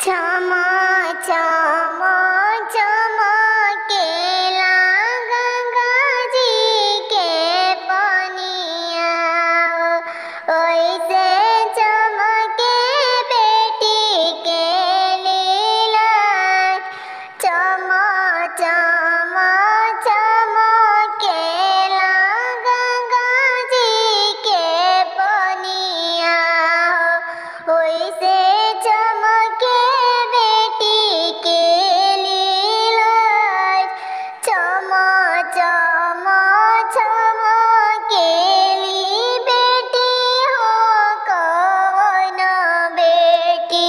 क्षमा क्षमा चमकेला गंगा जी के पनिया ओइसे चमके बेटी के लीला क्षमा क्षमा चमकेला गंगा जी के पनिया ओइसे चमके बेटी के लीला क्षमा क्षमा चमकेली बेटी हो कौन बेटी